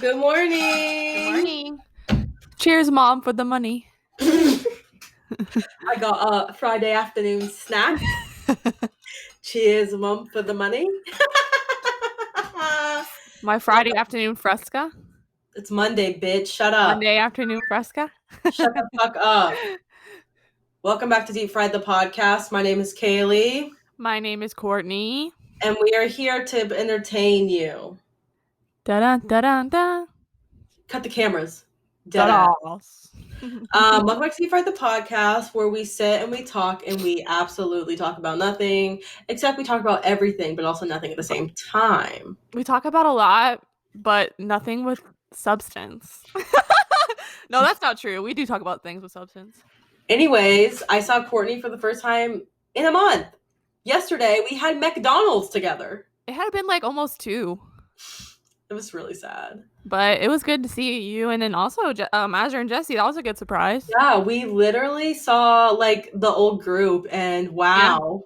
Good Good morning. morning. Cheers, Mom, for the money. I got a Friday afternoon snack. Cheers, Mum, for the money. My Friday afternoon fresca. It's Monday, bitch. Shut up. Monday afternoon fresca. Shut the fuck up. Welcome back to Deep Fried the podcast. My name is Kaylee, My name is Courtney. and we are here to entertain you. Da-da, da-da, da. Cut the cameras. Da-da. Welcome back to Deep Fried the podcast, where we sit and we talk, and we absolutely talk about nothing, except we talk about everything, but also nothing at the same time. We talk about a lot, but nothing with substance. No, that's not true. We do talk about things with substance. Anyways, I saw Courtney for the first time in a month. Yesterday, we had McDonald's together. It had been like almost 2. It was really sad. But it was good to see you. And then also Azure and Jesse. That was a good surprise. Yeah, we literally saw like the old group, and wow.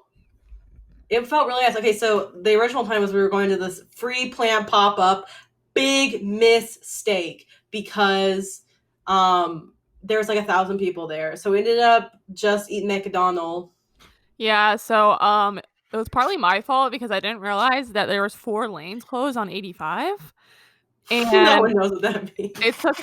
Yeah. It felt really nice. Okay, so the original plan was we were going to this free plant pop-up. Big mistake because there was like 1,000 people there. So we ended up just eating McDonald's. Yeah, so it was partly my fault because I didn't realize that there was 4 lanes closed on 85. And no one knows what that means. It took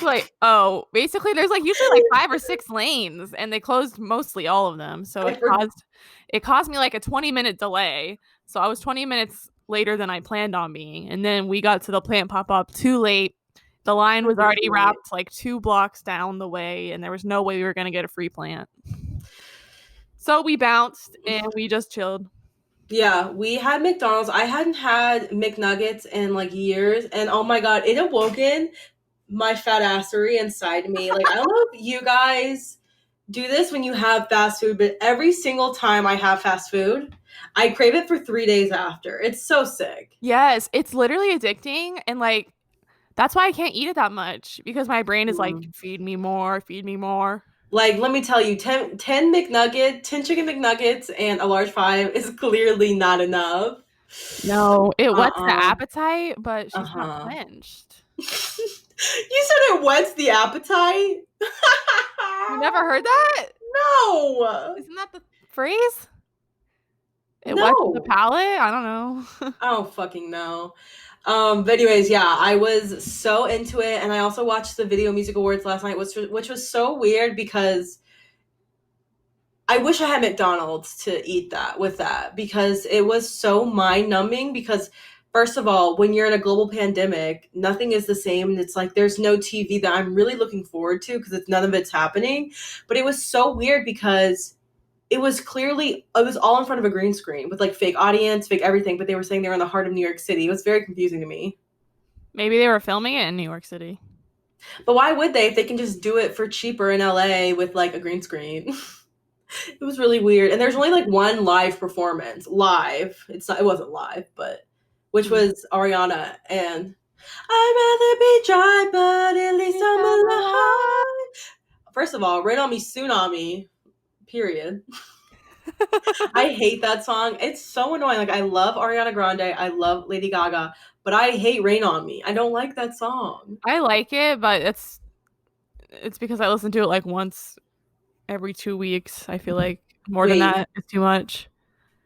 basically there's like usually like 5 or 6 lanes, and they closed mostly all of them. So it caused me like a 20-minute delay. So I was 20 minutes later than I planned on being. And then we got to the plant pop-up too late. The line was already wrapped like 2 blocks down the way, and there was no way we were going to get a free plant. So we bounced and we just chilled. Yeah, we had McDonald's. I hadn't had McNuggets in like years, and oh my god, it awoken my fat assery inside me. Like, I don't know if you guys do this when you have fast food, but every single time I have fast food, I crave it for 3 days after. It's so sick. Yes, it's literally addicting, and like that's why I can't eat it that much, because my brain is like, feed me more, feed me more. Like, let me tell you, 10 chicken McNuggets and a large 5 is clearly not enough. No, it whets the appetite, but she's not quenched. You said it whets the appetite? You never heard that? No. Isn't that the phrase? It whets the palate? I don't know. I don't fucking know. But anyways, yeah, I was so into it, and I also watched the Video Music Awards last night, which was so weird because I wish I had McDonald's to eat with that because it was so mind-numbing. Because first of all, when you're in a global pandemic, nothing is the same, and it's like there's no TV that I'm really looking forward to because none of it's happening. But it was so weird because it was all in front of a green screen with like fake audience, fake everything, but they were saying they were in the heart of New York City. It was very confusing to me. Maybe they were filming it in New York City. But why would they if they can just do it for cheaper in LA with like a green screen? It was really weird. And there's only like one live performance. It wasn't live, but which was Ariana, and I'd rather be dry, but at least I'm alive. First of all, Rain on Me, Tsunami. Period. I hate that song. It's so annoying. Like, I love Ariana Grande. I love Lady Gaga, but I hate Rain on Me. I don't like that song. I like it, but it's because I listen to it like once every 2 weeks. I feel like more than that is too much.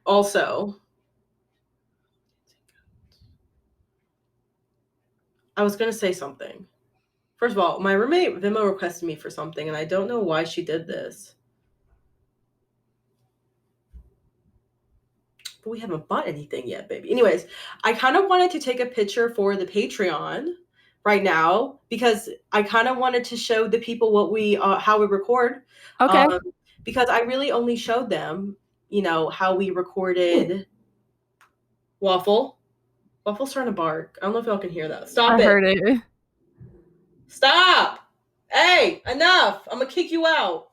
Also, I was going to say something. First of all, my roommate Venmo requested me for something, and I don't know why she did this. But we haven't bought anything yet, baby. Anyways, I kind of wanted to take a picture for the Patreon right now because I kind of wanted to show the people how we record. Okay. Because I really only showed them, how we recorded Waffle. Waffle's trying to bark. I don't know if y'all can hear that. Stop it. I heard it. Stop. Hey, enough. I'm going to kick you out.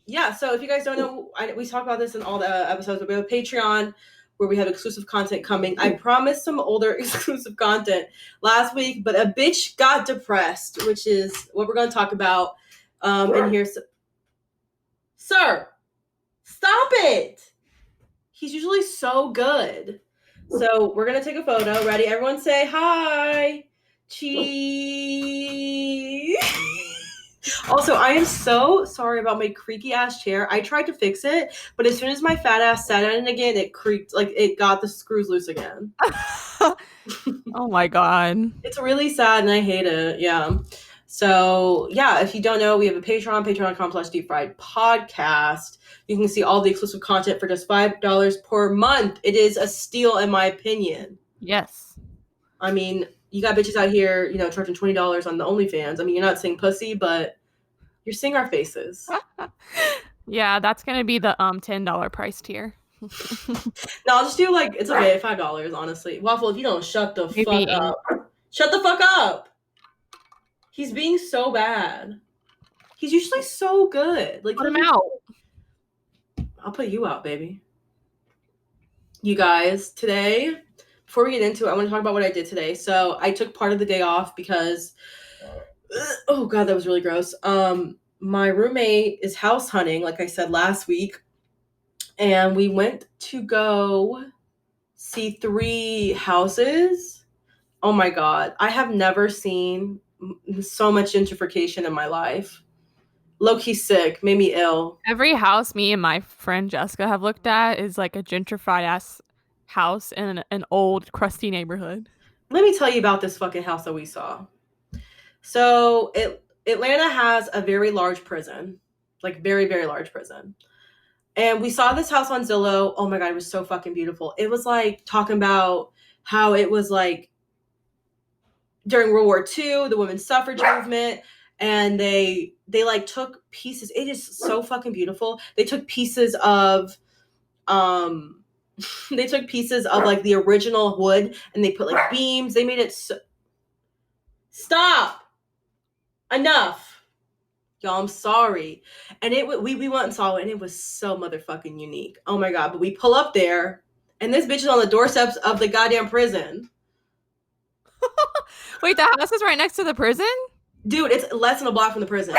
Yeah, so if you guys don't know, we talk about this in all the episodes, but we have a Patreon where we have exclusive content coming. I promised some older exclusive content last week, but a bitch got depressed, which is what we're going to talk about. And here's... Sir, stop it. He's usually so good. So we're going to take a photo. Ready? Everyone say hi. Cheese. Also, I am so sorry about my creaky ass chair. I tried to fix it, but as soon as my fat ass sat on it again, it creaked. Like it got the screws loose again. Oh my god. It's really sad and I hate it. Yeah. So yeah, if you don't know, we have a Patreon, patreon.com/deep fried podcast. You can see all the exclusive content for just $5 per month. It is a steal in my opinion. Yes. I mean, you got bitches out here, charging $20 on the OnlyFans. I mean, you're not seeing pussy, but you're seeing our faces. Yeah, that's gonna be the $10 price tier. No, I'll just do it's okay, $5, honestly. Waffle, if you don't shut the fuck up. Shut the fuck up. He's being so bad. He's usually so good. Put him out. I'll put you out, baby. You guys, today, before we get into it, I want to talk about what I did today. So I took part of the day off because, oh god, that was really gross. My roommate is house hunting, like I said last week, and we went to go see 3 houses. Oh my god, I have never seen so much gentrification in my life. Low-key sick, made me ill. Every house me and my friend Jessica have looked at is like a gentrified ass house in an old crusty neighborhood. Let me tell you about this fucking house that we saw. So Atlanta has a very large prison, like very, very large prison. And we saw this house on Zillow. Oh my god, it was so fucking beautiful. It was like talking about how it was like during World War II, the women's suffrage movement, and they like took pieces. It is so fucking beautiful. They took pieces of they took pieces of like the original wood and they put like beams. They made it so... Stop. Enough. Y'all, I'm sorry. And we went and saw it and it was so motherfucking unique. Oh my god, but we pull up there and this bitch is on the doorsteps of the goddamn prison. Wait, the house is right next to the prison? Dude, it's less than a block from the prison.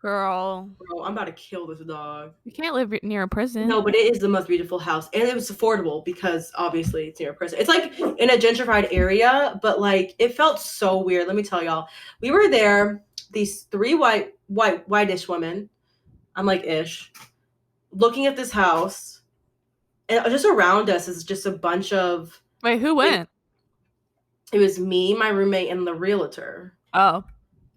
Girl, I'm about to kill this dog. You can't live near a prison. No, but it is the most beautiful house. And it was affordable because obviously it's near a prison. It's like in a gentrified area, but like it felt so weird. Let me tell y'all. We were there, these 3 whitish women, I'm like ish, looking at this house. And just around us is just a bunch of... Wait, who went? It was me, my roommate, and the realtor. Oh.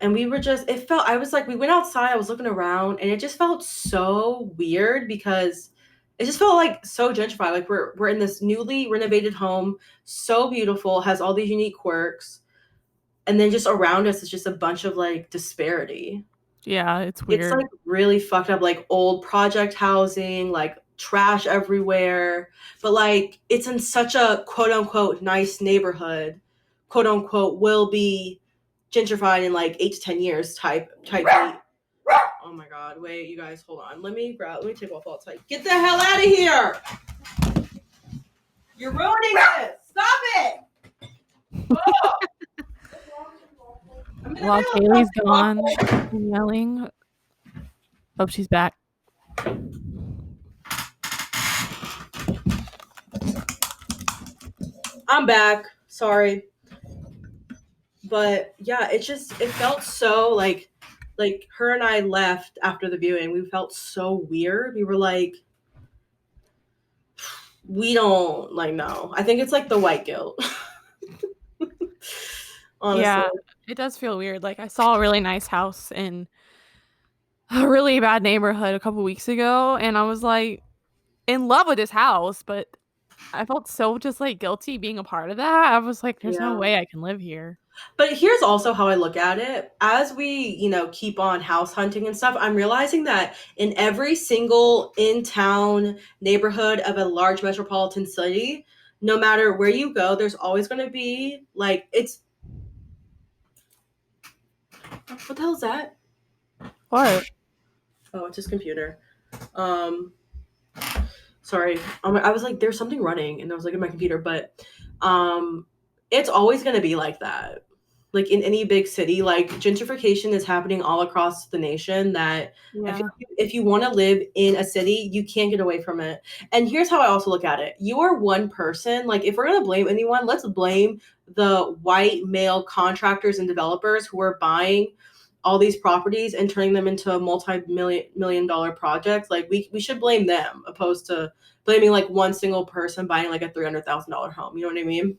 And we were just, we went outside, I was looking around, and it just felt so weird because it just felt like so gentrified. Like we're in this newly renovated home, so beautiful, has all these unique quirks. And then just around us is just a bunch of like disparity. Yeah, it's weird. It's like really fucked up, like old project housing, like trash everywhere. But like it's in such a quote unquote nice neighborhood, quote unquote will be gentrified in like 8 to 10 years type beat. Oh my god, wait, you guys, hold on. Let me take off all the type. Get the hell out of here! You're ruining this! Stop it! Oh. While Kaylee's gone and yelling. Hope she's back. I'm back. Sorry. But yeah, it felt so like her and I left after the viewing. We felt so weird. We were like, we don't like, no. I think it's like the white guilt. Honestly. Yeah, it does feel weird. Like I saw a really nice house in a really bad neighborhood a couple weeks ago, and I was like in love with this house, but I felt so just like guilty being a part of that. I was like, there's no way I can live here. But here's also how I look at it. As we, keep on house hunting and stuff, I'm realizing that in every single in-town neighborhood of a large metropolitan city, no matter where you go, there's always going to be like, what the hell is that? What? Oh, it's his computer. Sorry. I was like, there's something running, and I was looking at my computer, but it's always going to be like that. like in any big city, like gentrification is happening all across the nation, that I feel like if you want to live in a city, you can't get away from it. And here's how I also look at it. You are one person. Like if we're going to blame anyone, let's blame the white male contractors and developers who are buying all these properties and turning them into multi-million dollar projects. Like we should blame them opposed to blaming like one single person buying like a $300,000 home. You know what I mean?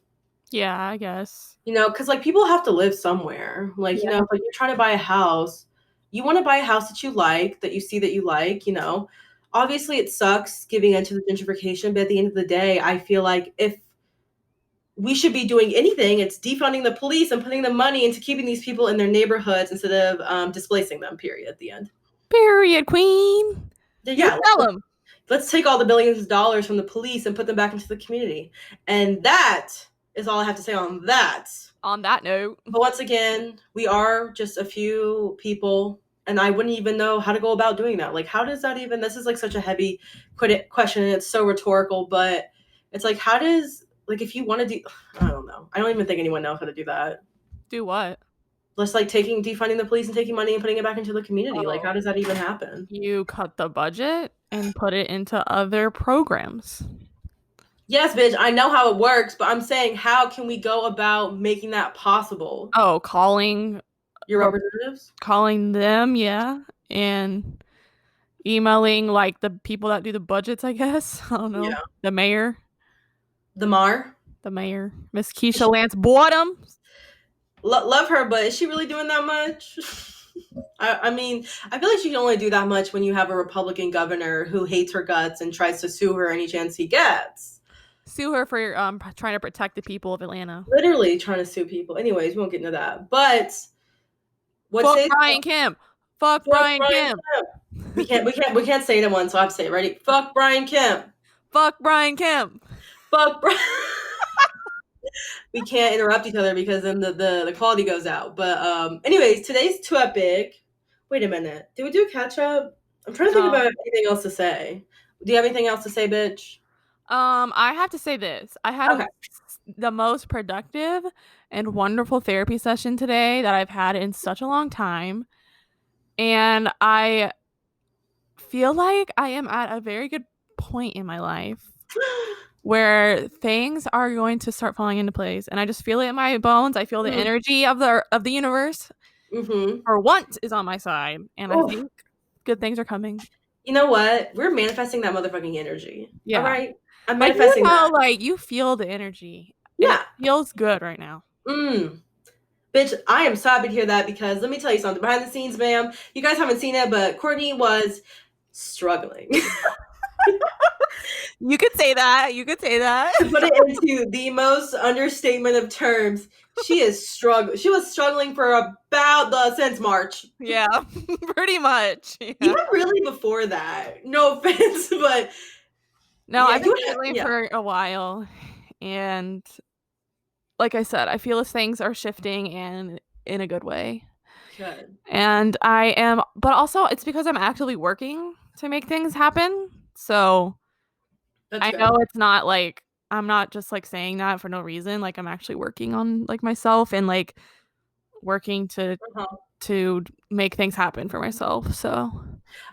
Yeah, I guess. You know, because like people have to live somewhere. Like, you know, if like you're trying to buy a house, you want to buy a house that you like, that you see that you like, you know. Obviously it sucks giving into the gentrification, but at the end of the day, I feel like if we should be doing anything, it's defunding the police and putting the money into keeping these people in their neighborhoods instead of displacing them, period, at the end. Period, queen. Yeah. Tell them. Let's take all the billions of dollars from the police and put them back into the community. And that is all I have to say on that. On that note. But once again, we are just a few people, and I wouldn't even know how to go about doing that. Like, how does that even, this is like such a heavy question, and it's so rhetorical, but it's like, how does, like, if you want to do, I don't know. I don't even think anyone knows how to do that. Do what? Just like defunding the police and taking money and putting it back into the community. Like, how does that even happen? You cut the budget and put it into other programs. Yes, bitch, I know how it works, but I'm saying, how can we go about making that possible? Oh, calling your representatives? Calling them, yeah. And emailing like the people that do the budgets, I guess. I don't know. Yeah. The mayor. The mayor, Miss Keisha Lance Bottoms. Love her, but is she really doing that much? I mean, I feel like she can only do that much when you have a Republican governor who hates her guts and tries to sue her any chance he gets. Sue her for trying to protect the people of Atlanta. Literally trying to sue people. Anyways, we won't get into that. But fuck Brian Kemp. Fuck Brian Kemp. We can't say it in one, so I have to say it. Ready? Fuck Brian Kemp. Fuck Brian Kemp. Fuck Brian. We can't interrupt each other because then the quality goes out. But anyways, today's too epic. Wait a minute. Did we do catch up? I'm trying to think about anything else to say. Do you have anything else to say, bitch? I have to say this. I had the most productive and wonderful therapy session today that I've had in such a long time. And I feel like I am at a very good point in my life where things are going to start falling into place. And I just feel it in my bones. I feel the energy of the universe for once is on my side. And I think good things are coming. You know what? We're manifesting that motherfucking energy. Yeah. All right. I'm manifesting that. Like, you feel the energy. Yeah. It feels good right now. Bitch, I am so happy to hear that because let me tell you something. Behind the scenes, ma'am, you guys haven't seen it, but Courtney was struggling. You could say that. To put it into the most understatement of terms, she was struggling for about since March. Yeah, pretty much. Yeah. Even really before that. No offense, but no, I've been struggling for a while, and like I said, I feel as things are shifting and in a good way. Good. And I am, but also it's because I'm actively working to make things happen. So I know it's not like, I'm not just like saying that for no reason. Like I'm actually working on like myself and like working to make things happen for myself. So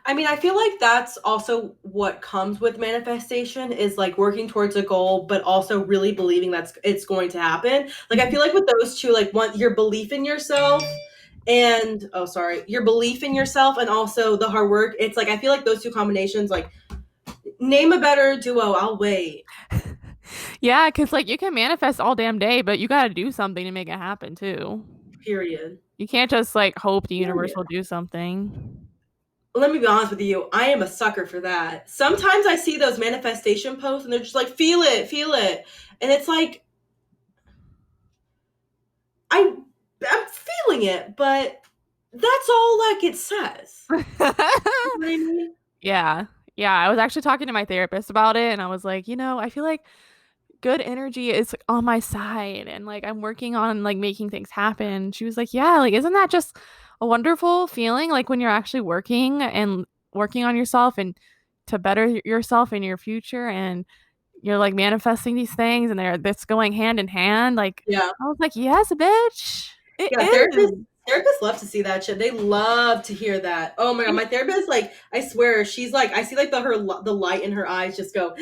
I mean, I feel like that's also what comes with manifestation is like working towards a goal, but also really believing it's going to happen. Like, I feel like with those two, like your belief in yourself and your belief in yourself and also the hard work. It's like, I feel like those two combinations, like name a better duo. I'll wait. Yeah. Cause like you can manifest all damn day, but you got to do something to make it happen too. Period. You can't just like hope the universe will do something. Let me be honest with you. I am a sucker for that. Sometimes I see those manifestation posts and they're just like, feel it. And it's like, I'm feeling it, but that's all like it says. You know what I mean? Yeah. I was actually talking to my therapist about it and I was like, I feel like good energy is on my side and like I'm working on like making things happen. She was like, yeah, like isn't that just a wonderful feeling like when you're actually working on yourself and to better yourself in your future and you're like manifesting these things and that's going hand in hand. Like, yeah. I was like, yes, bitch. It Yeah, is. therapists love to see that shit. They love to hear that. Oh my god, my therapist, like, I swear, she's like, I see like the light in her eyes just go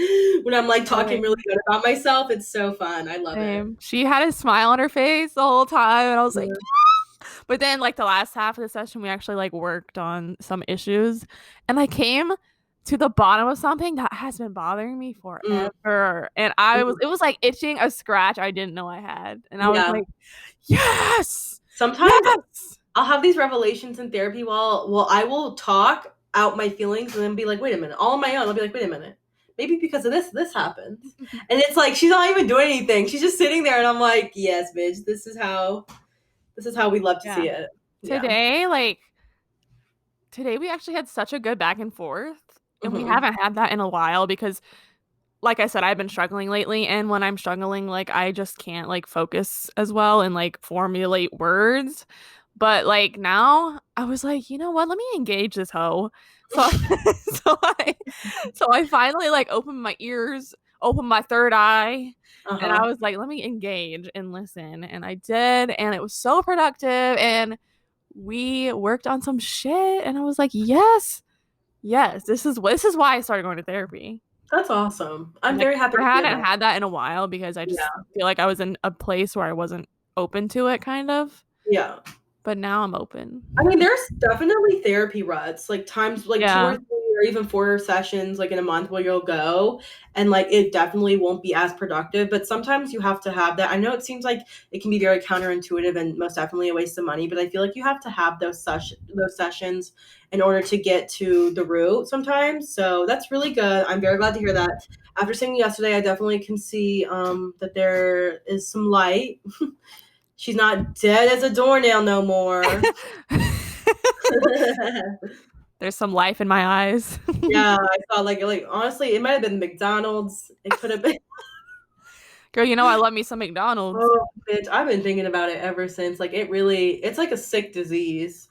when I'm like talking really good about myself. It's so fun. I love it. Same. She had a smile on her face the whole time, and I was like, Yeah. but then like the last half of the session, we actually like worked on some issues, and I came to the bottom of something that has been bothering me Mm, forever. And mm, it was like itching a scratch I didn't know I had. And I was yeah. like, yes, Sometimes yes. I'll have these revelations in therapy while I will talk out my feelings and then be like, wait a minute, all on my own. I'll be like, wait a minute. Maybe because of this happens. And it's like she's not even doing anything. She's just sitting there and I'm like, yes, bitch, this is how we love to Yeah. see it. Yeah. Today we actually had such a good back and forth. And we Hmm. haven't had that in a while because like I said, I've been struggling lately, and when I'm struggling, like I just can't like focus as well and like formulate words. But like now, I was like, you know what? Let me engage this hoe. So, so I, so I finally like opened my ears, opened my third eye, and I Uh-huh. was like, let me engage and listen. And I did, and it was so productive. And we worked on some shit, and I was like, yes, yes, this is why I started going to therapy. That's awesome. I'm Like, very happy I to hear hadn't that. had that in a while because I just Yeah. feel like I was in a place where I wasn't open to it, kind of. Yeah. But now I'm open. I mean, there's definitely therapy ruts, like times like 2 or Yeah. 3 or even 4 sessions, like, in a month where you'll go, and, like, it definitely won't be as productive, but sometimes you have to have that. I know it seems like it can be very counterintuitive and most definitely a waste of money, but I feel like you have to have those sessions in order to get to the root sometimes, so that's really good. I'm very glad to hear that. After seeing yesterday, I definitely can see, that there is some light. She's not dead as a doornail no more. There's some life in my eyes. Yeah, I saw like honestly, it might have been McDonald's. It could have been. Girl, you know I love me some McDonald's. Oh, bitch, I've been thinking about it ever since. Like it's like a sick disease,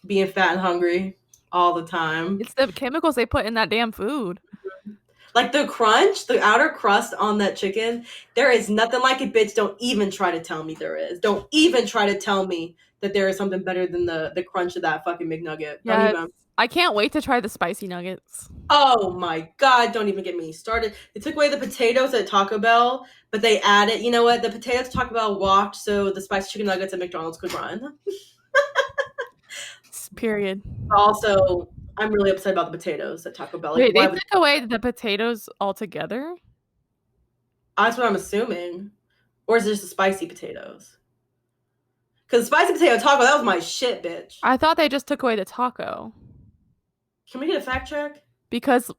being fat and hungry all the time. It's the chemicals they put in that damn food. Like the crunch, the outer crust on that chicken, there is nothing like it, bitch. Don't even try to tell me there is. Don't even try to tell me that there is something better than the crunch of that fucking McNugget. Don't Yes. even. I can't wait to try the spicy nuggets. Oh my god, don't even get me started. They took away the potatoes at Taco Bell, but they added, you know what? The potatoes at Taco Bell walked so the spicy chicken nuggets at McDonald's could run. Period. Also, I'm really upset about the potatoes at Taco Bell. Like, Wait, they why would took away the potatoes altogether? that's what I'm assuming. Or is it just the spicy potatoes? Because the spicy potato taco, that was my shit, bitch. I thought they just took away the taco. Can we get a fact check? Because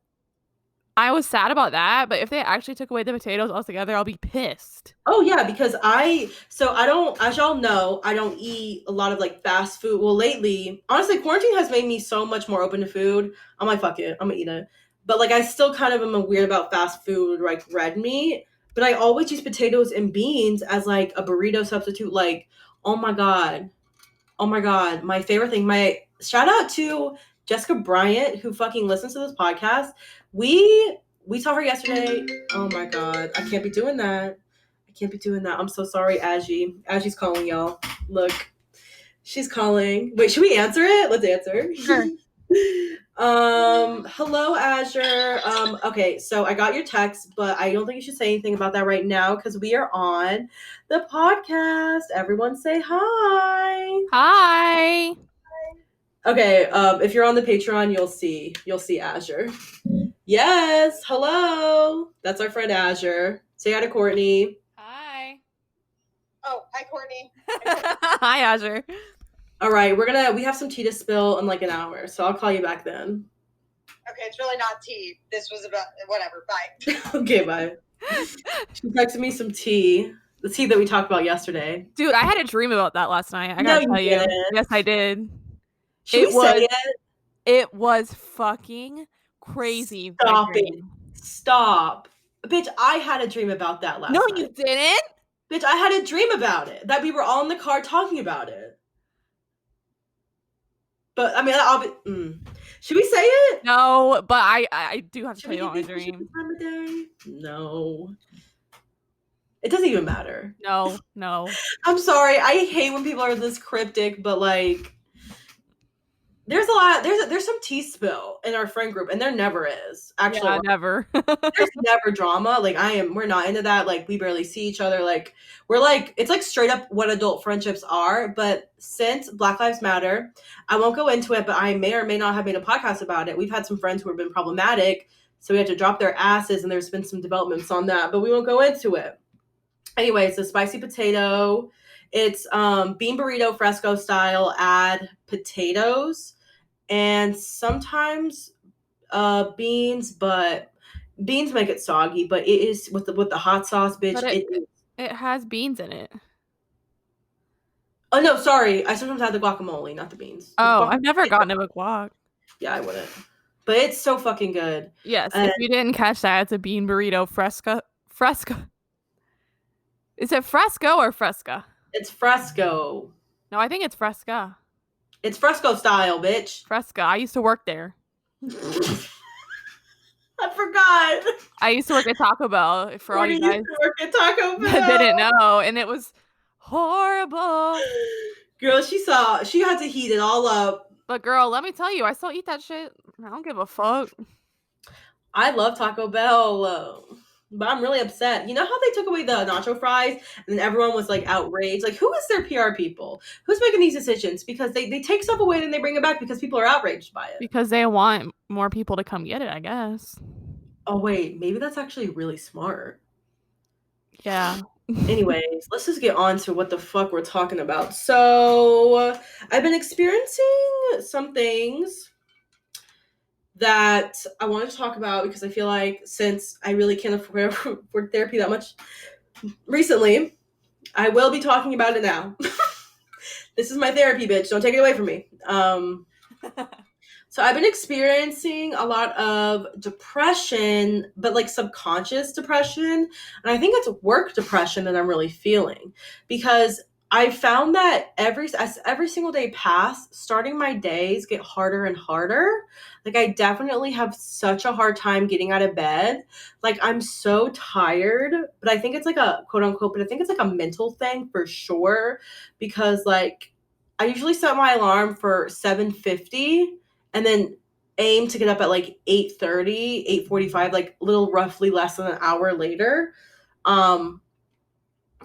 I was sad about that, but if they actually took away the potatoes altogether, I'll be pissed. Oh yeah, because I don't, as y'all know, I don't eat a lot of like fast food. Well, lately, honestly, quarantine has made me so much more open to food. I'm like, fuck it, I'm gonna eat it. But like, I still kind of am a weird about fast food, like red meat. But I always use potatoes and beans as like a burrito substitute. Like, oh my god, oh my god, my favorite thing. My shout out to Jessica Bryant who fucking listens to this podcast. We saw her yesterday. Oh my god, I can't be doing that. I can't be doing that. I'm so sorry, Aggie. Aggie's calling y'all. Look, she's calling. Wait, should we answer it? Let's answer. Sure. Hello, Azure. Okay, so I got your text, but I don't think you should say anything about that right now because we are on the podcast. Everyone say hi. Hi. Okay, if you're on the Patreon, you'll see Azure. Yes, hello. That's our friend Azure. Say hi to Courtney. Hi. Oh, hi, Courtney. Hi, Azure. All right, we have some tea to spill in like an hour, so I'll call you back then. Okay, it's really not tea. This was about whatever. Bye. Okay, bye. She texted me some tea. The tea that we talked about yesterday. Dude, I had a dream about that last night. I gotta tell you. didn't. Yes, I did. Should we say it? It was fucking crazy. Stop it. Stop. Bitch, I had a dream about that last night. No, you didn't? Bitch, I had a dream about it. That we were all in the car talking about it. But I mean, should we say it? No, but I do have to tell you about my dream. Time of day? No. It doesn't even matter. No. I'm sorry. I hate when people are this cryptic, but like there's a lot there's some tea spill in our friend group and there never is. Actually, Yeah, never. there's never drama. Like we're not into that. Like we barely see each other. Like we're like it's like straight up what adult friendships are. But since Black Lives Matter, I won't go into it, but I may or may not have made a podcast about it. We've had some friends who have been problematic, so we had to drop their asses, and there's been some developments on that, but we won't go into it. Anyways, the spicy potato. It's bean burrito fresco style. Add potatoes and sometimes beans, but beans make it soggy. But it is with the hot sauce, bitch. But it has beans in it. Oh no, sorry. I sometimes add the guacamole, not the beans. Oh, I've never gotten it with guac. Yeah, I wouldn't. But it's so fucking good. Yes, if you didn't catch that, it's a bean burrito fresco. Is it fresco or fresca? It's fresco. No, I think it's fresca. It's fresco style, bitch. Fresca. I used to work there. I forgot. I used to work at Taco Bell for all you guys to work at Taco Bell. that didn't know, and it was horrible. Girl, she had to heat it all up. But girl, let me tell you, I still eat that shit. I don't give a fuck. I love Taco Bell. But I'm really upset. You know how they took away the nacho fries and then everyone was like outraged? Like, who is their PR people? Who's making these decisions? Because they take stuff away and they bring it back because people are outraged by it. Because they want more people to come get it, I guess. Oh, wait. Maybe that's actually really smart. Yeah. Anyways, let's just get on to what the fuck we're talking about. So, I've been experiencing some things that I wanted to talk about because I feel like since I really can't afford therapy that much recently, I will be talking about it now. This is my therapy, bitch. Don't take it away from me. So I've been experiencing a lot of depression, but like subconscious depression. And I think it's work depression that I'm really feeling because I found that as every single day pass, starting my days get harder and harder. Like I definitely have such a hard time getting out of bed. Like I'm so tired, but I think it's like a quote unquote, but I think it's like a mental thing for sure. Because like I usually set my alarm for 7:50 and then aim to get up at like 8:30, 8:45, like little roughly less than an hour later.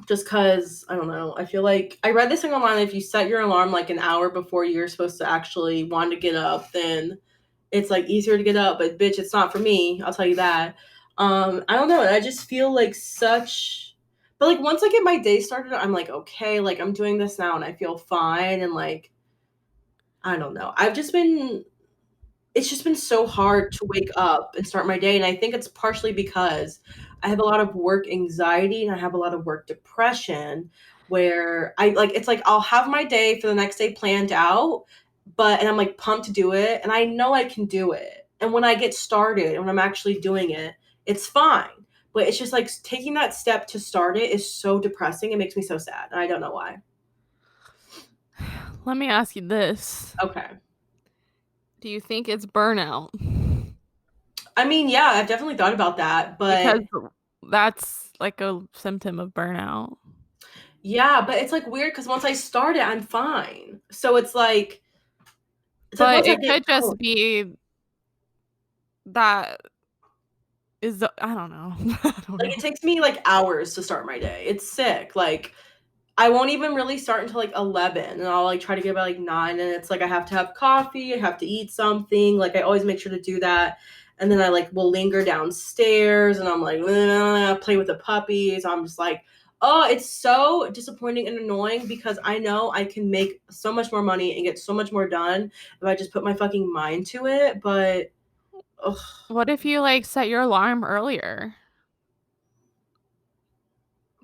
Just because I don't know, I feel like I read this thing online. If you set your alarm like an hour before you're supposed to actually want to get up, then it's like easier to get up. But bitch, it's not for me. I'll tell you that. I don't know. I just feel like but like once I get my day started, I'm like, okay, like I'm doing this now and I feel fine. And like, I don't know. It's just been so hard to wake up and start my day. And I think it's partially because I have a lot of work anxiety and I have a lot of work depression where it's like I'll have my day for the next day planned out, and I'm like pumped to do it. And I know I can do it. And when I get started and when I'm actually doing it, it's fine. But it's just like taking that step to start it is so depressing. It makes me so sad. And I don't know why. Let me ask you this. Okay. Do you think it's burnout? I mean, yeah, I've definitely thought about that, but because that's like a symptom of burnout. Yeah, but it's like weird because once I start it, I'm fine. So it's like, but it could just be that is I don't know. It takes me like hours to start my day. It's sick. Like I won't even really start until like 11 and I'll like try to get by like 9 and it's like I have to have coffee, I have to eat something. Like I always make sure to do that. And then I like will linger downstairs and I'm like play with the puppies. I'm just like, oh, it's so disappointing and annoying because I know I can make so much more money and get so much more done if I just put my fucking mind to it. But ugh. What if you like set your alarm earlier?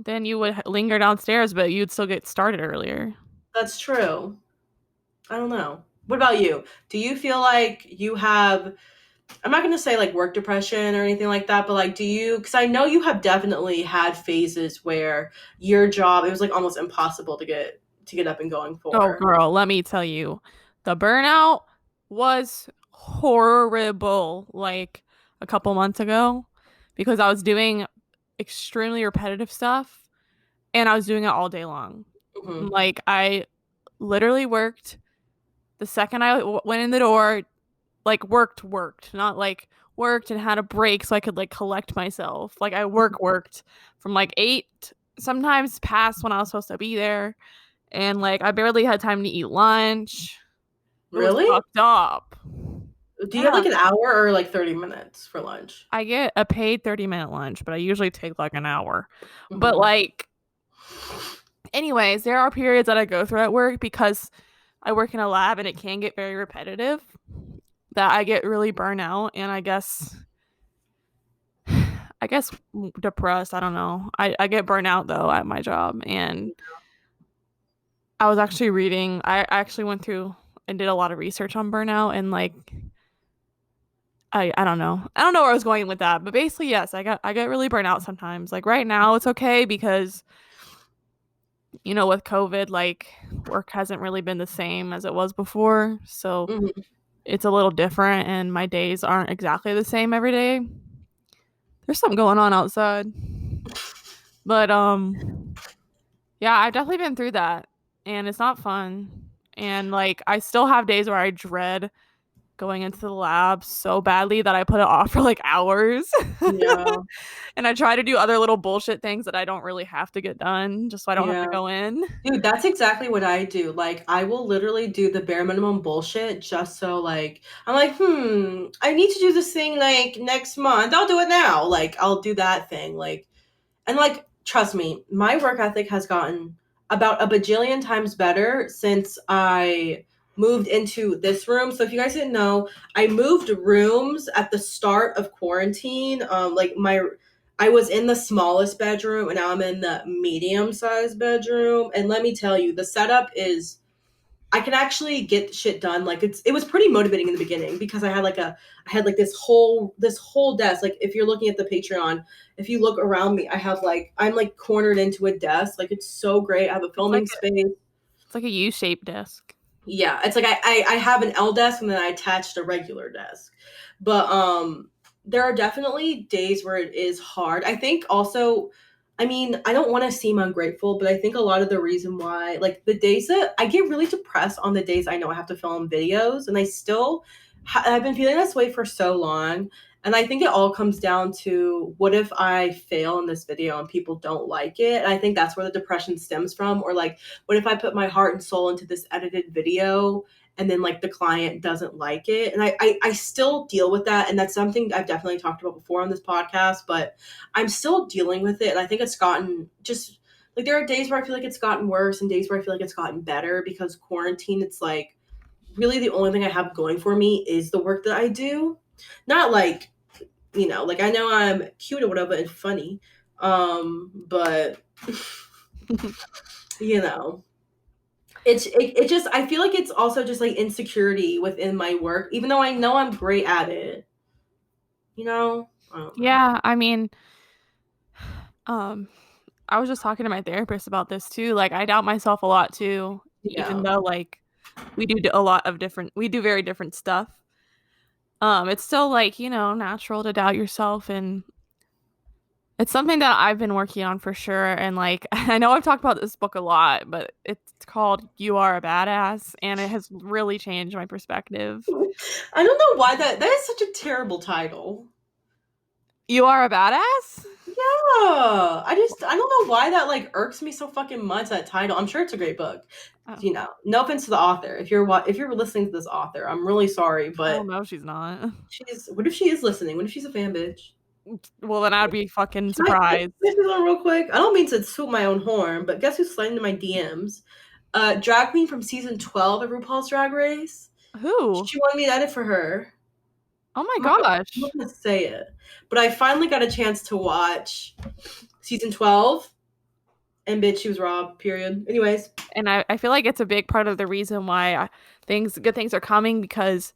Then you would linger downstairs, but you'd still get started earlier. That's true. I don't know. What about you? Do you feel like you have, I'm not going to say like work depression or anything like that, but like because I know you have definitely had phases where your job, it was like almost impossible to get up and going for. Oh girl, let me tell you. The burnout was horrible like a couple months ago because I was doing extremely repetitive stuff and I was doing it all day long. Mhm. Like, I literally worked the second I went in the door, like worked, not like worked and had a break so I could like collect myself. Like I worked from like 8, sometimes past when I was supposed to be there, and like I barely had time to eat lunch. It was Really? fucked up. Do you have Yeah. like an hour or like 30 minutes for lunch? I get a paid 30-minute lunch, but I usually take like an hour. But Mhm. like, anyways, there are periods that I go through at work because I work in a lab and it can get very repetitive, that I get really burnt out, and I guess depressed. I don't know. I get burnt out though at my job, and I was actually reading. I actually went through and did a lot of research on burnout, and like I don't know. I don't know where I was going with that, but basically yes, I get really burnt out sometimes. Like right now it's okay because with COVID, like work hasn't really been the same as it was before, so Mhm. it's a little different, and my days aren't exactly the same every day. There's something going on outside. But yeah, I've definitely been through that, and it's not fun. And like I still have days where I dread going into the lab so badly that I put it off for like hours. Yeah. And I try to do other little bullshit things that I don't really have to get done just so I don't have Yeah. to go in. Dude, that's exactly what I do. Like, I will literally do the bare minimum bullshit just so, like, I'm like, I need to do this thing, like, next month. I'll do it now. Like, I'll do that thing. Like, and, like, trust me, my work ethic has gotten about a bajillion times better since I moved into this room. So if you guys didn't know, I moved rooms at the start of quarantine. I was in the smallest bedroom and now I'm in the medium sized bedroom. And let me tell you, the setup is I can actually get shit done. Like it was pretty motivating in the beginning because I had like this whole desk. Like if you're looking at the Patreon, if you look around me, I'm like cornered into a desk. Like it's so great. I have a It's like filming space. it's like a U-shaped desk. Yeah, it's like I have an L desk and then I attached a regular desk. But there are definitely days where it is hard. I think also I mean, I don't want to seem ungrateful, but I think a lot of the reason why like the days that I get really depressed on the days I know I have to film videos and I've been feeling this way for so long. And I think it all comes down to what if I fail in this video and people don't like it? And I think that's where the depression stems from. Or like what if I put my heart and soul into this edited video and then like the client doesn't like it? And I still deal with that. And that's something I've definitely talked about before on this podcast, but I'm still dealing with it. And I think it's gotten just like there are days where I feel like it's gotten worse and days where I feel like it's gotten better because quarantine, it's like really the only thing I have going for me is the work that I do. Not like, like I know I'm cute or whatever and funny. But you know, it just I feel like it's also just like insecurity within my work, even though I know I'm great at it. I don't know. Yeah, I mean, I was just talking to my therapist about this too. Like I doubt myself a lot too, even Yeah. though like we do we do very different stuff. It's still like, natural to doubt yourself, and it's something that I've been working on for sure. And like I know I've talked about this book a lot, but it's called You Are a Badass, and it has really changed my perspective. I don't know why that is such a terrible title. You Are a Badass? Yeah. I don't know why that like irks me so fucking much, that title. I'm sure it's a great book. Oh. No offense to the author. If you're listening to this author, I'm really sorry, Oh but no, she's not. what if she is listening? What if she's a fan bitch? Well, then I'd be fucking Can surprised. I say something real quick? I don't mean to toot my own horn, but guess who's sliding into my DMs? Drag queen from season 12 of RuPaul's Drag Race. Who? She wanted me to edit for her. Oh my I'm gosh. not gonna say it, but I finally got a chance to watch season 12, and bitch, she was raw. Period. Anyways, And I feel like it's a big part of the reason why good things are coming, because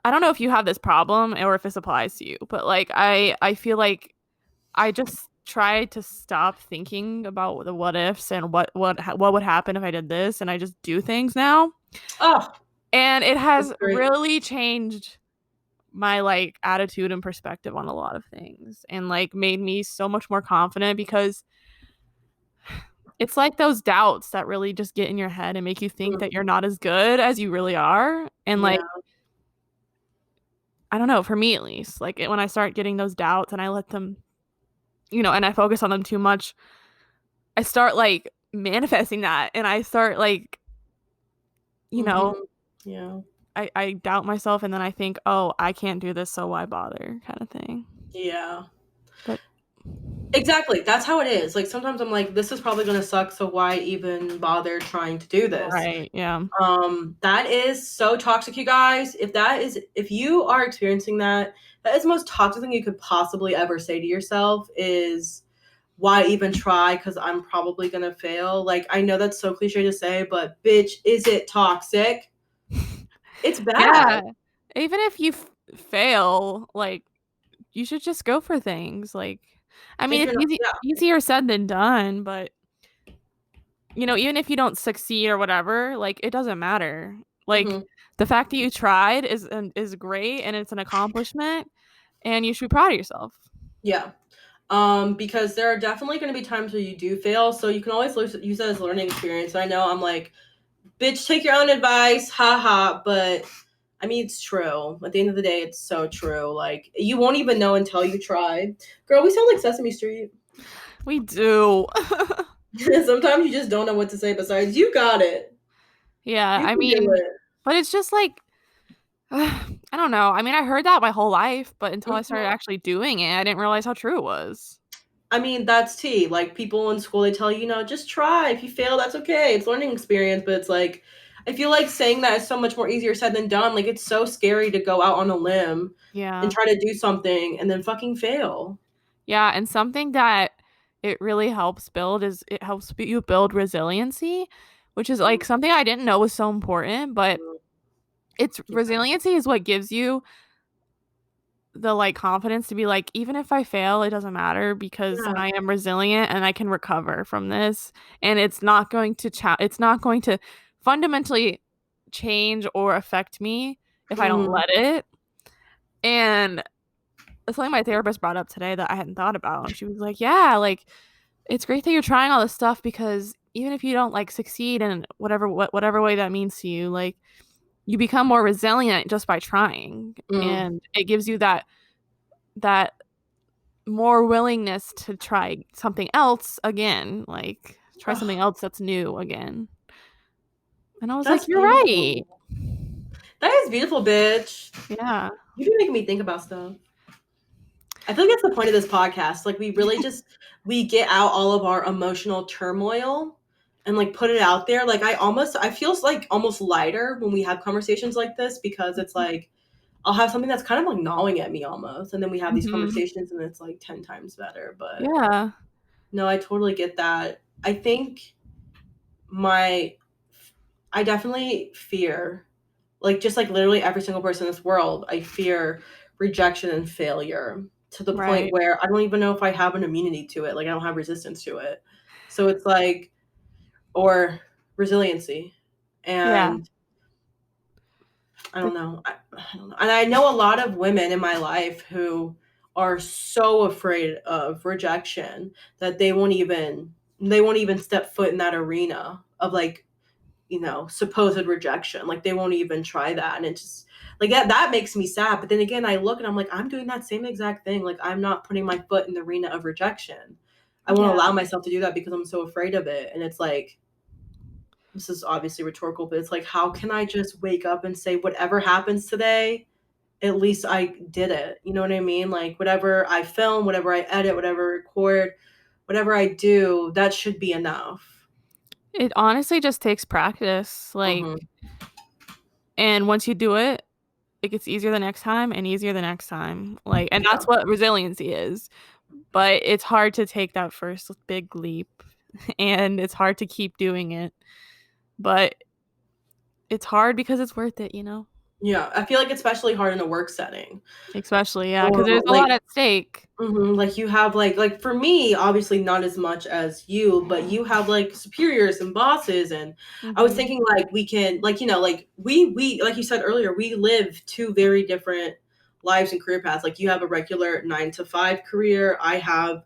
I don't know if you have this problem or if this applies to you, but like I feel like I just try to stop thinking about the what ifs and what would happen if I did this, and I just do things now. oh, And it has that's great. really changed my like attitude and perspective on a lot of things, and like made me so much more confident, because It's like those doubts that really just get in your head and make you think that you're not as good as you really are. And like, I don't know, for me at least, like when I start getting those doubts and I let them, and I focus on them too much, I start like manifesting that, and I start like, I doubt myself, and then I think, oh, I can't do this, so why bother, kind of thing. Yeah. But exactly, that's how it is. Like sometimes I'm like, this is probably gonna suck, so why even bother trying to do this? Right, yeah. That is so toxic, you guys. If you are experiencing that is the most toxic thing you could possibly ever say to yourself is, why even try? Because I'm probably gonna fail. Like, I know that's so cliche to say, but bitch, is it toxic? It's bad. Yeah. Even if you fail, like, you should just go for things. Like, I mean, it's easier said than done, but even if you don't succeed or whatever, like, it doesn't matter. Like, the fact that you tried is great, and it's an accomplishment, and you should be proud of yourself. Yeah. Because there are definitely going to be times where you do fail, so you can always use that as a learning experience. I know I'm like, bitch, take your own advice, haha, but I mean, it's true. At the end of the day, it's so true. Like, you won't even know until you try. Girl, we sound like Sesame Street. We do. Sometimes you just don't know what to say besides, you got it. Yeah, I mean, but it's just like, I don't know. I mean, I heard that my whole life, but until I started actually doing it, I didn't realize how true it was. I mean, that's tea. Like, people in school, they tell you, just try. If you fail, that's okay. It's learning experience. But it's like, I feel like saying that is so much more easier said than done. Like, it's so scary to go out on a limb and try to do something and then fucking fail. Yeah, and something that it really helps build is it helps you build resiliency, which is like something I didn't know was so important, but resiliency is what gives you the like confidence to be like, even if I fail, it doesn't matter because I am resilient and I can recover from this, and it's not going to fundamentally change or affect me if I don't let it. And it's something my therapist brought up today that I hadn't thought about. And she was like, yeah, like, it's great that you're trying all this stuff because even if you don't like succeed in whatever way that means to you, like, you become more resilient just by trying. And it gives you that more willingness to try something else again, like try something else that's new again. And I was like, you're right. That is beautiful, bitch. Yeah. You've been making me think about stuff. I feel like that's the point of this podcast. Like, we really we get out all of our emotional turmoil and like put it out there. Like, I feel like almost lighter when we have conversations like this, because it's like, I'll have something that's kind of like gnawing at me almost. And then we have these conversations and it's like 10 times better. But yeah, no, I totally get that. I think I definitely fear, like, just like literally every single person in this world, I fear rejection and failure to the point where I don't even know if I have an immunity to it. Like, I don't have resistance to it. So it's like, or resiliency. And I don't know. I don't know. And I know a lot of women in my life who are so afraid of rejection that they won't even step foot in that arena of like, supposed rejection. Like, they won't even try that. And it's just like, that makes me sad. But then again, I look and I'm like, I'm doing that same exact thing. Like, I'm not putting my foot in the arena of rejection. I won't allow myself to do that because I'm so afraid of it. And it's like, this is obviously rhetorical, but it's like, how can I just wake up and say, whatever happens today, at least I did it. You know what I mean? Like, whatever I film, whatever I edit, whatever I record, whatever I do, that should be enough. It honestly just takes practice. Like, and once you do it, it gets easier the next time and easier the next time. Like, and that's what resiliency is. But it's hard to take that first big leap, and it's hard to keep doing it. But it's hard because it's worth it, Yeah, I feel like especially hard in a work setting. Especially, yeah, because there's a lot at stake. Like, you have like for me, obviously not as much as you, but you have like superiors and bosses, and I was thinking like we can like like we like you said earlier, we live two very different lives and career paths. Like, you have a regular 9 to 5 career. I have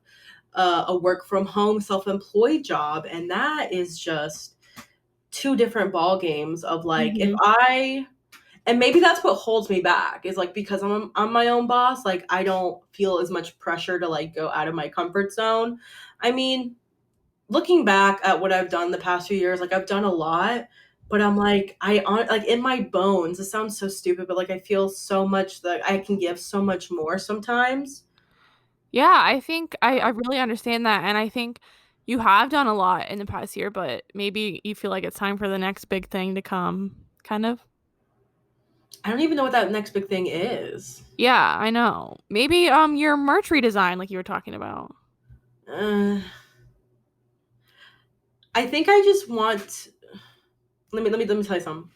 a work from home self-employed job, and that is just two different ball games of like if I and maybe that's what holds me back is like because I'm my own boss, like I don't feel as much pressure to like go out of my comfort zone. I mean, looking back at what I've done the past few years, like I've done a lot, but I'm like like in my bones. It sounds so stupid, but like I feel so much that I can give so much more sometimes. Yeah, I think I really understand that. And I think you have done a lot in the past year, but maybe you feel like it's time for the next big thing to come, kind of. I don't even know what that next big thing is. Yeah, I know. Maybe your merch redesign like you were talking about. Uh, I think I just want. Let me tell you something.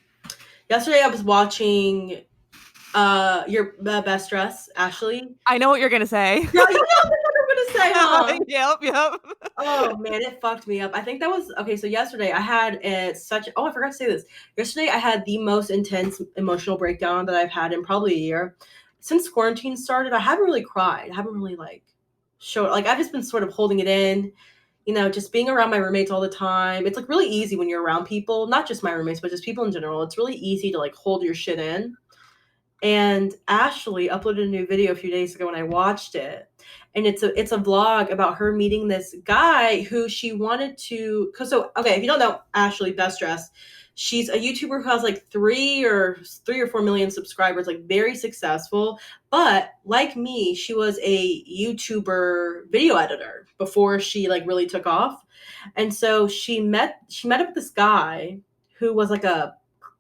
Yesterday I was watching your best dress, Ashley. I know what you're gonna say. Yeah, you know what I'm gonna say, huh? Yep. Oh man, it fucked me up. I think that was okay. So yesterday I had such. Oh, I forgot to say this. Yesterday I had the most intense emotional breakdown that I've had in probably a year. Since quarantine started, I haven't really cried. I haven't really like showed like I've just been sort of holding it in. You know, just being around my roommates all the time. It's like really easy when you're around people, not just my roommates, but just people in general. It's really easy to like hold your shit in. And Ashley uploaded a new video a few days ago and I watched it. And it's a vlog about her meeting this guy who she wanted to cause so okay, if you don't know Ashley Best Dress, she's a YouTuber who has like 3 or 4 million subscribers, like very successful. But like me, she was a YouTuber video editor before she like really took off. And so she met up with this guy who was like a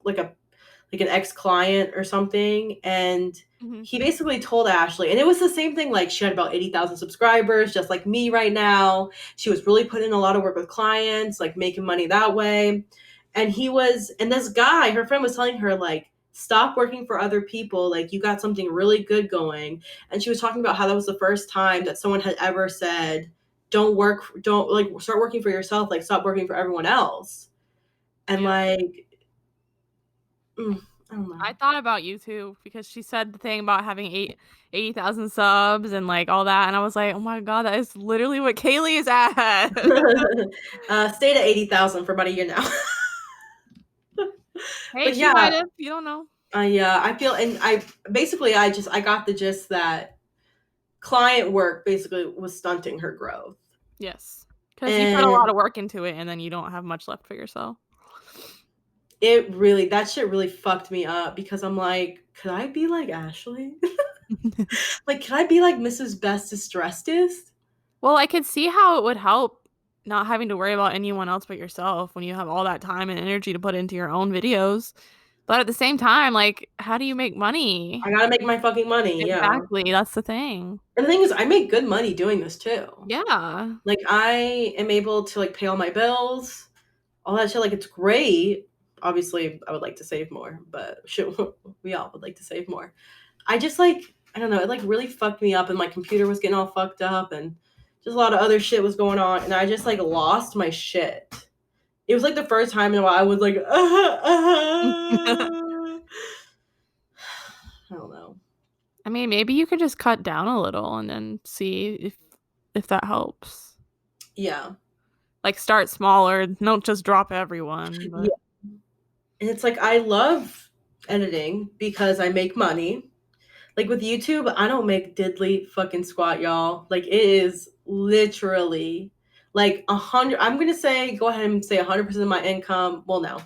like an ex-client or something, and he basically told Ashley, and it was the same thing, like she had about 80,000 subscribers just like me right now. She was really putting in a lot of work with clients, like making money that way. And this guy, her friend was telling her like stop working for other people, like you got something really good going. And she was talking about how that was the first time that someone had ever said don't like start working for yourself, like stop working for everyone else. And Yeah. like I don't know. I thought about you too because she said the thing about having 80,000 subs and like all that, and I was like, oh my god, that is literally what Kaylee is at. Stayed at 80,000 for about a year now. Hey, But she might yeah, have. You don't know. I feel, and I got the gist that client work basically was stunting her growth. Yes, because you put a And lot of work into it, and then you don't have much left for yourself. that shit really fucked me up because I'm like, could I be like Ashley? Like, could I be like Mrs. Bestest Dressed? Well, I could see how it would help not having to worry about anyone else but yourself when you have all that time and energy to put into your own videos. But at the same time, like, how do you make money? I gotta make my fucking money, yeah. Exactly, that's the thing. And the thing is, I make good money doing this too. Yeah. Like, I am able to like pay all my bills, all that shit. Like, it's great. Obviously, I would like to save more, but shit, we all would like to save more. I just like, I don't know, it like really fucked me up, and my computer was getting all fucked up, and just a lot of other shit was going on, and I just like lost my shit. It was like the first time in a while I was like, I don't know. I mean, maybe you could just cut down a little and then see if that helps. Yeah. Like start smaller, don't just drop everyone. But... Yeah. And it's like I love editing because I make money. Like with YouTube, I don't make diddly fucking squat, y'all. Like it is literally like 100. I'm gonna say, go ahead and say 100% of my income. Well, no,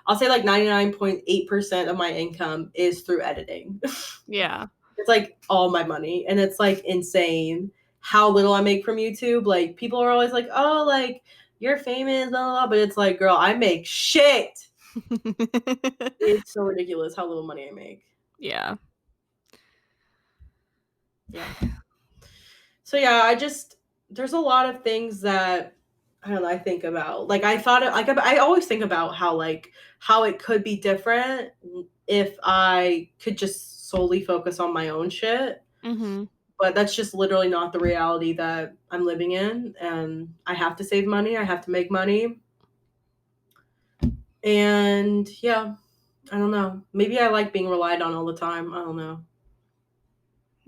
I'll say like 99.8% of my income is through editing. Yeah, it's like all my money, and it's like insane how little I make from YouTube. Like people are always like, "Oh, like you're famous," blah blah blah. But it's like, girl, I make shit. It's so ridiculous how little money I make. Yeah. Yeah. So yeah, there's a lot of things that I don't know, I think about. Like I always think about how it could be different if I could just solely focus on my own shit. Mm-hmm. But that's just literally not the reality that I'm living in, and I have to save money, I have to make money. And yeah, I don't know. Maybe I like being relied on all the time. I don't know.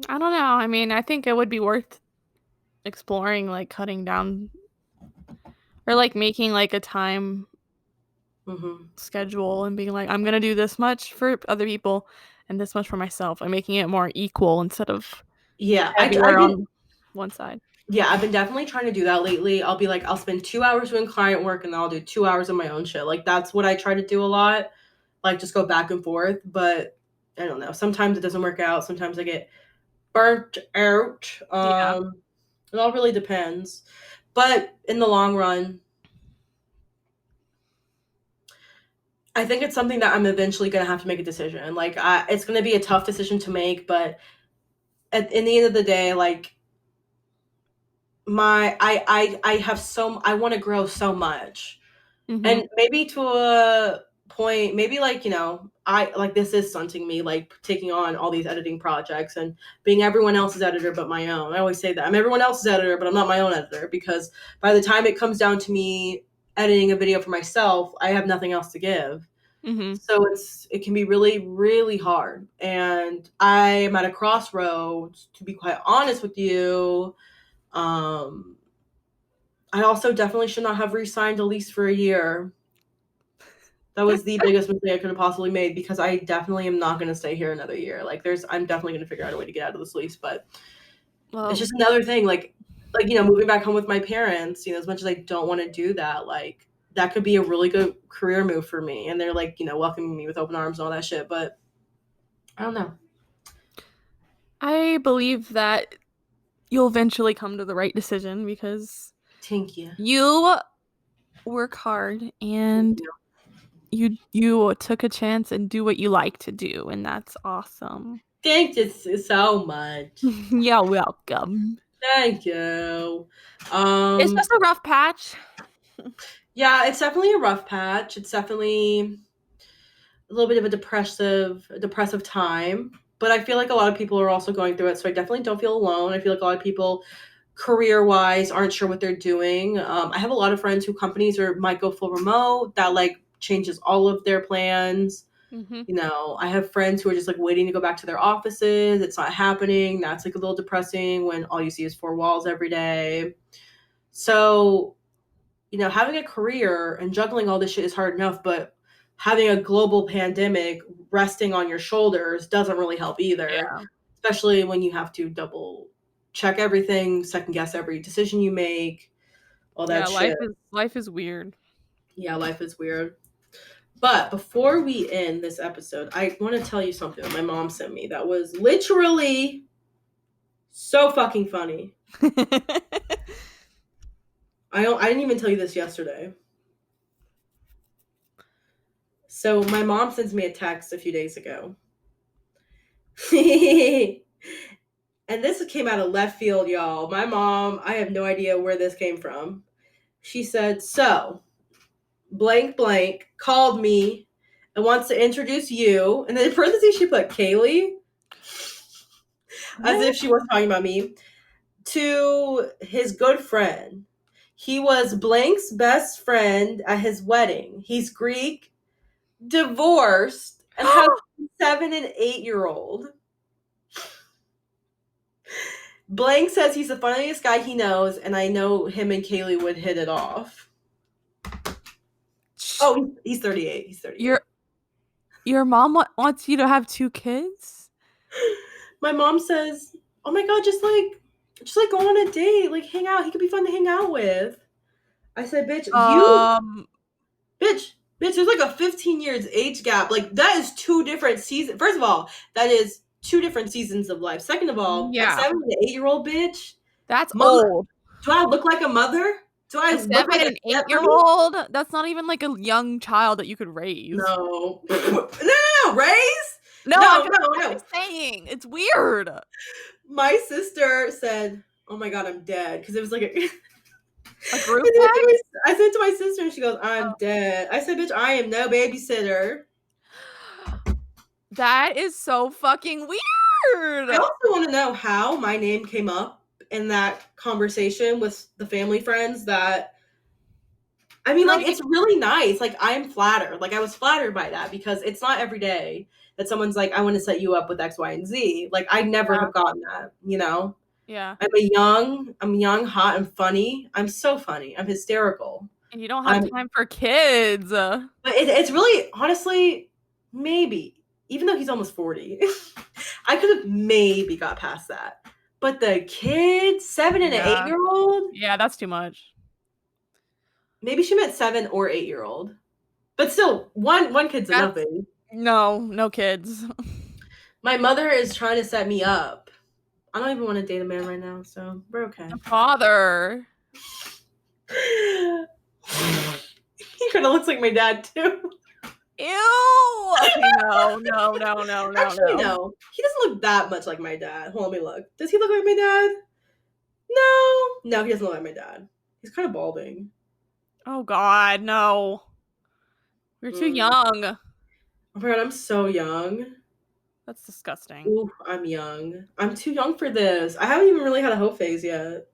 I don't know. I mean, I think it would be worth exploring like cutting down or like making like a time schedule and being like, I'm gonna do this much for other people and this much for myself, and making it more equal instead of heavier on one side. Yeah, I've been definitely trying to do that lately. I'll be like, I'll spend 2 hours doing client work and then I'll do 2 hours of my own shit. Like that's what I try to do a lot. Like just go back and forth. But I don't know. Sometimes it doesn't work out. Sometimes I get burnt out. It all really depends. But in the long run, I think it's something that I'm eventually going to have to make a decision. Like it's going to be a tough decision to make, but in the end of the day, like I want to grow so much. And maybe to a point, maybe like, you know, this is stunting me, like taking on all these editing projects and being everyone else's editor but my own. I always say that I'm everyone else's editor, but I'm not my own editor, because by the time it comes down to me editing a video for myself, I have nothing else to give. So it can be really, really hard. And I am at a crossroads, to be quite honest with you. I also definitely should not have re-signed at least for a year. That was the biggest mistake I could have possibly made, because I definitely am not going to stay here another year. Like I'm definitely going to figure out a way to get out of this lease, but it's just another thing. Like, you know, moving back home with my parents, you know, as much as I don't want to do that, like that could be a really good career move for me. And they're like, you know, welcoming me with open arms and all that shit. But I don't know. I believe that you'll eventually come to the right decision, because thank you. You work hard and you took a chance and do what you like to do, and that's awesome. Thank you so much. You're welcome. Thank you. It's just a rough patch. Yeah, it's definitely a rough patch. It's definitely a little bit of a depressive time. But I feel like a lot of people are also going through it, so I definitely don't feel alone. I feel like a lot of people, career-wise, aren't sure what they're doing. I have a lot of friends who companies might go full remote. That like changes all of their plans. You know, I have friends who are just like waiting to go back to their offices. It's not happening. That's like a little depressing when all you see is four walls every day. So, you know, having a career and juggling all this shit is hard enough, but having a global pandemic resting on your shoulders doesn't really help either, especially when you have to double check everything, second guess every decision you make, all that shit. Life is weird. Yeah, life is weird. But before we end this episode, I want to tell you something that my mom sent me that was literally so fucking funny. I didn't even tell you this yesterday. So my mom sends me a text a few days ago. And this came out of left field, y'all. My mom, I have no idea where this came from. She said, so, blank blank called me and wants to introduce you. And then in parentheses, she put Kaylee. As if she was talking about me. To his good friend. He was blank's best friend at his wedding. He's Greek, divorced, and has a 7 and 8-year-old. Blank says he's the funniest guy he knows, and I know him and Kaylee would hit it off. Oh, he's 38. He's 38. Your mom wants you to have 2 kids? My mom says, oh my God, just go on a date, like hang out. He could be fun to hang out with. I said, bitch, bitch, there's like a 15 years age gap. Like that is 2 different seasons. First of all, that is 2 different seasons of life. Second of all, a 7 to 8-year-old bitch. That's old. Do I look like a mother? Do I look like an 8-year-old? That's not even like a young child that you could raise. No. No, raise? No. I'm saying it's weird. My sister said, "Oh my God, I'm dead," because it was like a group text. I said to my sister, and she goes, "I'm dead." I said, "Bitch, I am no babysitter." That is so fucking weird. I also want to know how my name came up in that conversation with the family friends. That I mean, like, it's really nice. Like, I'm flattered. Like, I was flattered by that because it's not every day that someone's like, I want to set you up with X, Y, and Z. Like, I never have gotten that, you know? Yeah. I'm young, hot, and funny. I'm so funny. I'm hysterical. And you don't have time for kids. But it's really, honestly, maybe, even though he's almost 40, I could have maybe got past that. But the kids, 7 and an 8-year-old? Yeah, that's too much. Maybe she meant 7 or 8-year-old. But still, one kid's enough, baby. No kids. My mother is trying to set me up. I don't even want to date a man right now, so we're okay. The father. He kind of looks like my dad, too. Ew! Okay, no. Actually, no. He doesn't look that much like my dad. Hold on, let me look. Does he look like my dad? No, he doesn't look like my dad. He's kind of balding. Oh, God, no. We're too young. Oh my God, I'm so young. That's disgusting. Ooh, I'm young. I'm too young for this. I haven't even really had a hoe phase yet.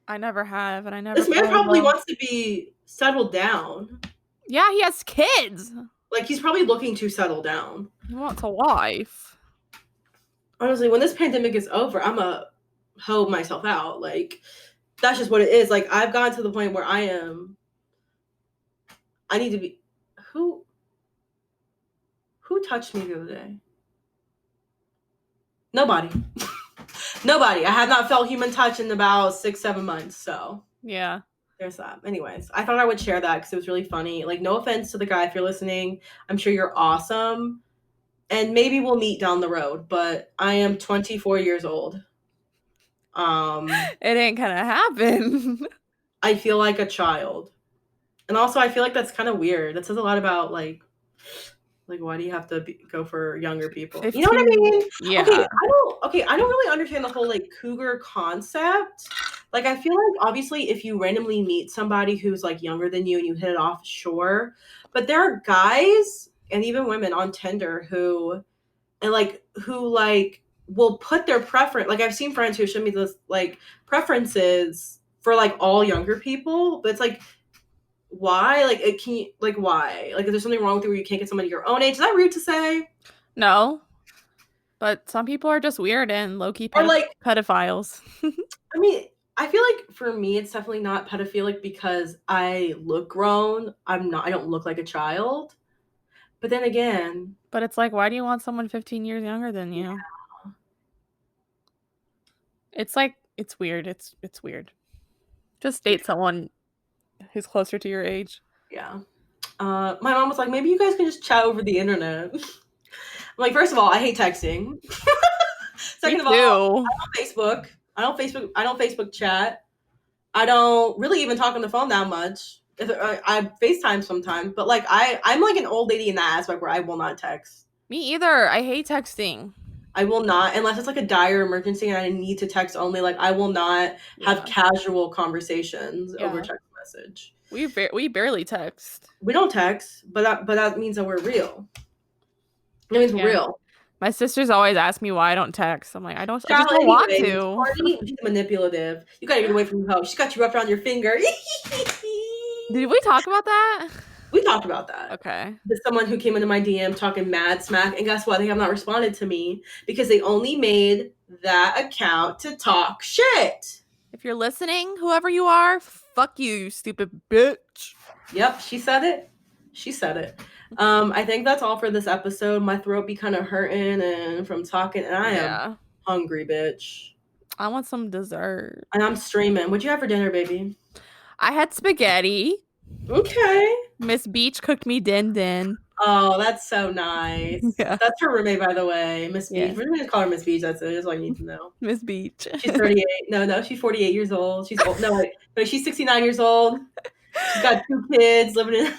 I never have, and I never. This man probably wants to be settled down. Yeah, he has kids. Like, he's probably looking to settle down. He wants a wife. Honestly, when this pandemic is over, I'm going to hoe myself out. Like, that's just what it is. Like, I've gotten to the point where I need to be... Who touched me the other day? Nobody. Nobody. I have not felt human touch in about 6-7 months, so... Yeah. There's that. Anyways, I thought I would share that because it was really funny. Like, no offense to the guy if you're listening. I'm sure you're awesome. And maybe we'll meet down the road, but I am 24 years old. It ain't gonna happen. I feel like a child. And also, I feel like that's kind of weird. That says a lot about, like why do you have to go for younger people? 15, you know what I mean? Yeah. I don't really understand the whole, like, cougar concept. Like, I feel like, obviously, if you randomly meet somebody who's, like, younger than you and you hit it off, sure. But there are guys and even women on Tinder who will put their preference. Like, I've seen friends who show me this, like, preferences for, like, all younger people. But it's like, why? Like, why? Like, is there something wrong with you where you can't get somebody your own age? Is that rude to say? No. But some people are just weird and low-key pedophiles. I mean, I feel like for me, it's definitely not pedophilic because I look grown. I don't look like a child. But then again... But it's like, why do you want someone 15 years younger than you? Yeah. It's like, it's weird. It's weird. Just date someone who's closer to your age. Yeah. My mom was like, maybe you guys can just chat over the internet. I'm like, first of all, I hate texting. Second of all, I don't Facebook chat. I don't really even talk on the phone that much. I FaceTime sometimes, but like I'm like an old lady in that aspect where I will not text. Me either. I hate texting. I will not, unless it's like a dire emergency and I need to text only. Like, I will not have casual conversations over text message. We barely text. We don't text, but that means that we're real. It means we're real. My sisters always ask me why I don't text. I'm like, I just don't want to. She's manipulative. You gotta get away from her. She's got you wrapped around your finger. Did we talk about that? We talked about that. Okay. There's someone who came into my DM talking mad smack, and guess what? They have not responded to me because they only made that account to talk shit. If you're listening, whoever you are, fuck you, you stupid bitch. Yep, she said it. I think that's all for this episode. My throat be kind of hurting and from talking, and I am hungry, bitch. I want some dessert. And I'm streaming. What'd you have for dinner, baby? I had spaghetti. Okay. Miss Beach cooked me din. Oh, that's so nice. Yeah. That's her roommate, by the way. Miss Beach. We're going to call her Miss Beach. That's it. That's all you need to know. Miss Beach. She's 38. No, she's 48 years old. She's old. No, she's 69 years old. She's got 2 kids living in...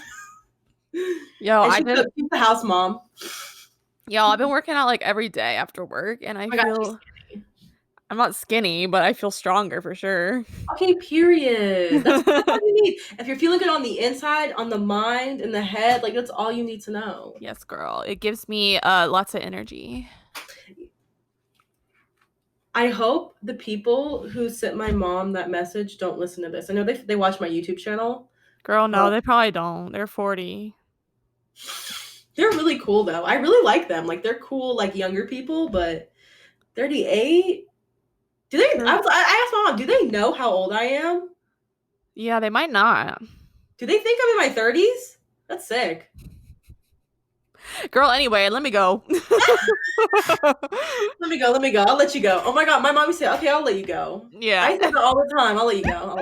Yo, she's the house mom. Yo, I've been working out like every day after work, and I feel... I'm not skinny, but I feel stronger for sure. Okay, period. That's all you need. If you're feeling good on the inside, on the mind, and the head, like, that's all you need to know. Yes, girl. It gives me lots of energy. I hope the people who sent my mom that message don't listen to this. I know they watch my YouTube channel. Girl, no, they probably don't. They're 40. They're really cool, though. I really like them. Like, they're cool, like, younger people, but 38... Do they? I asked my mom. Do they know how old I am? Yeah, they might not. Do they think I'm in my 30s? That's sick. Girl, anyway, let me go. Let me go. I'll let you go. Oh my god, my mom said, okay, I'll let you go. Yeah. I say that all the time. I'll let you go.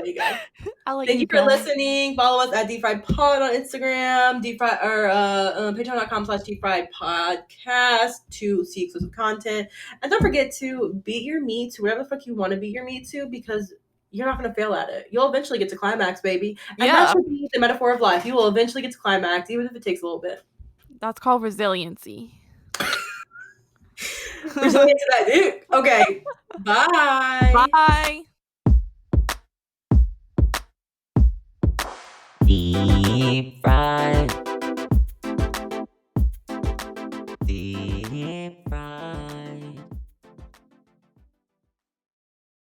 Thank you for listening. Follow us at Deep Fried Pod on Instagram, patreon.com/Deep Fried Podcast to see exclusive content. And don't forget to beat your meat to whatever the fuck you want to beat your meat to, because you're not going to fail at it. You'll eventually get to climax, baby. And that should be the metaphor of life. You will eventually get to climax, even if it takes a little bit. That's called resiliency. Resilience to that, dude. Okay. Bye. Bye.